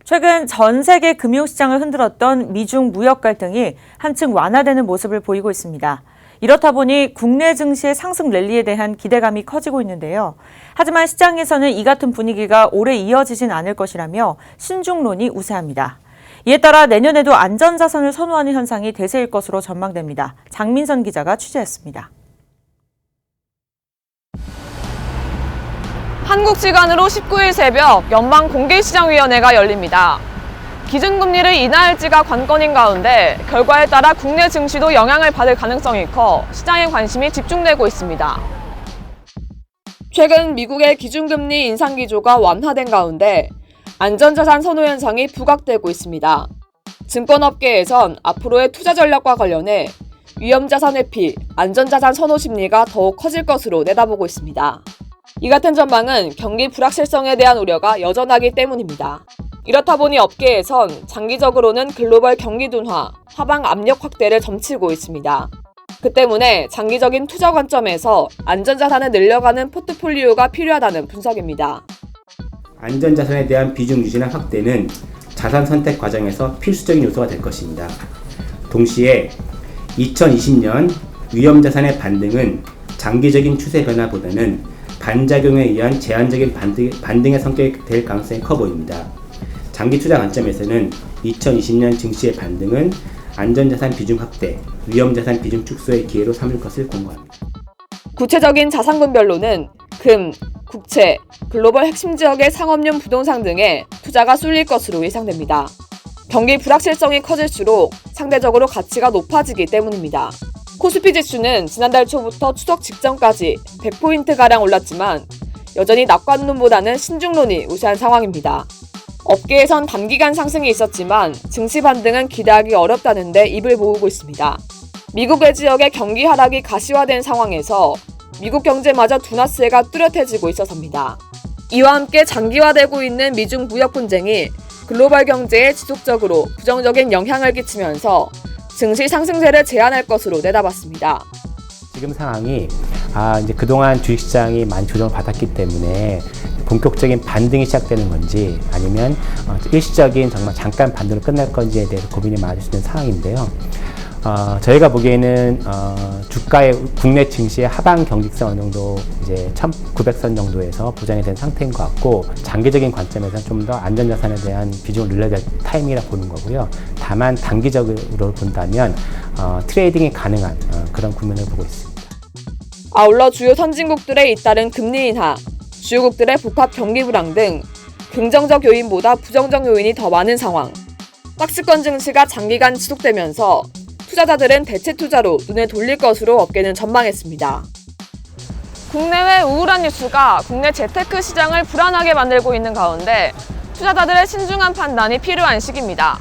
최근 전 세계 금융시장을 흔들었던 미중 무역 갈등이 한층 완화되는 모습을 보이고 있습니다. 이렇다 보니 국내 증시의 상승 랠리에 대한 기대감이 커지고 있는데요. 하지만 시장에서는 이 같은 분위기가 오래 이어지진 않을 것이라며 신중론이 우세합니다. 이에 따라 내년에도 안전자산을 선호하는 현상이 대세일 것으로 전망됩니다. 장민선 기자가 취재했습니다. 한국 시간으로 19일 새벽 연방공개시장위원회가 열립니다. 기준금리를 인하할지가 관건인 가운데 결과에 따라 국내 증시도 영향을 받을 가능성이 커 시장에 관심이 집중되고 있습니다. 최근 미국의 기준금리 인상 기조가 완화된 가운데 안전자산 선호 현상이 부각되고 있습니다. 증권업계에선 앞으로의 투자 전략과 관련해 위험자산 회피, 안전자산 선호 심리가 더욱 커질 것으로 내다보고 있습니다. 이 같은 전망은 경기 불확실성에 대한 우려가 여전하기 때문입니다. 이렇다 보니 업계에선 장기적으로는 글로벌 경기 둔화, 하방 압력 확대를 점치고 있습니다. 그 때문에 장기적인 투자 관점에서 안전자산을 늘려가는 포트폴리오가 필요하다는 분석입니다. 안전자산에 대한 비중 유지나 확대는 자산 선택 과정에서 필수적인 요소가 될 것입니다. 동시에 2020년 위험자산의 반등은 장기적인 추세 변화보다는 반작용에 의한 제한적인 반등의 성격이 될 가능성이 커 보입니다. 장기 투자 관점에서는 2020년 증시의 반등은 안전자산 비중 확대, 위험자산 비중 축소의 기회로 삼을 것을 공고합니다. 구체적인 자산군별로는 금, 국채, 글로벌 핵심 지역의 상업용 부동산 등에 투자가 쏠릴 것으로 예상됩니다. 경기 불확실성이 커질수록 상대적으로 가치가 높아지기 때문입니다. 코스피 지수는 지난달 초부터 추석 직전까지 100포인트가량 올랐지만 여전히 낙관론보다는 신중론이 우세한 상황입니다. 업계에선 단기간 상승이 있었지만 증시 반등은 기대하기 어렵다는데 입을 모으고 있습니다. 미국 외지역의 경기 하락이 가시화된 상황에서 미국 경제마저 둔화세가 뚜렷해지고 있어서입니다. 이와 함께 장기화되고 있는 미중 무역 분쟁이 글로벌 경제에 지속적으로 부정적인 영향을 끼치면서 증시 상승세를 제한할 것으로 내다봤습니다. 지금 상황이 이제 그동안 주식시장이 많이 조정을 받았기 때문에 본격적인 반등이 시작되는 건지 아니면 일시적인 정말 잠깐 반등으로 끝날 건지에 대해서 고민이 많을 수 있는 상황인데요. 저희가 보기에는 주가의 국내 증시의 하방 경직성 어느 정도 이제 1900선 정도에서 보장이 된 상태인 것 같고 장기적인 관점에서는 좀 더 안전자산에 대한 비중을 늘려야 될 타이밍이라 보는 거고요. 다만 단기적으로 본다면 트레이딩이 가능한 그런 국면을 보고 있습니다. 아울러 주요 선진국들의 잇따른 금리 인하, 주요국들의 복합 경기 불황 등 긍정적 요인보다 부정적 요인이 더 많은 상황. 박스권 증시가 장기간 지속되면서 투자자들은 대체 투자로 눈을 돌릴 것으로 업계는 전망했습니다. 국내외 우울한 뉴스가 국내 재테크 시장을 불안하게 만들고 있는 가운데 투자자들의 신중한 판단이 필요한 시기입니다.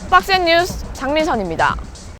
박스앤뉴스 장민선입니다.